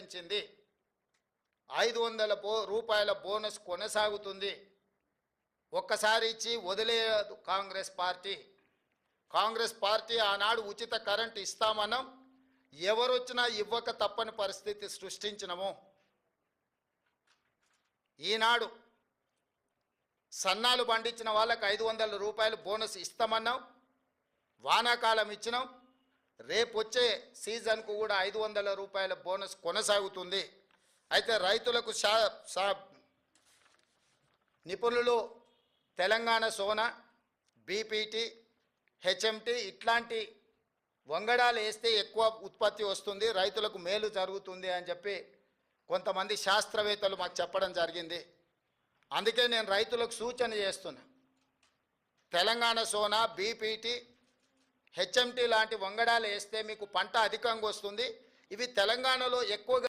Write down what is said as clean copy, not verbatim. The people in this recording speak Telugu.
ప్రకటించింది. 500 రూపాయల బోనస్ కొనసాగుతుంది. ఒక్కసారి ఇచ్చి వదిలేయదు కాంగ్రెస్ పార్టీ. కాంగ్రెస్ పార్టీ ఆనాడు ఉచిత కరెంట్ ఇస్తామన్నాం, ఎవరొచ్చినా ఇవ్వక తప్పని పరిస్థితి సృష్టించినము. ఈనాడు సన్నాలు పండించిన వాళ్ళకి 500 రూపాయలు బోనస్ ఇస్తామన్నాం, వానాకాలం ఇచ్చినాం. రేపు వచ్చే సీజన్కు కూడా 500 రూపాయల బోనస్ కొనసాగుతుంది. అయితే రైతులకు నిపుణులు తెలంగాణ సోనా, బీపీటీ, హెచ్ఎంటీ ఇట్లాంటి వంగడాలు వేస్తే ఎక్కువ ఉత్పత్తి వస్తుంది, రైతులకు మేలు జరుగుతుంది అని చెప్పి కొంతమంది శాస్త్రవేత్తలు మాకు చెప్పడం జరిగింది. అందుకే నేను రైతులకు సూచన చేస్తున్నా, తెలంగాణ సోనా, బీపీటీ, హెచ్ఎంటీ లాంటి వంగడాలు వేస్తే మీకు పంట అధికంగా వస్తుంది. ఇవి తెలంగాణలో ఎక్కువగా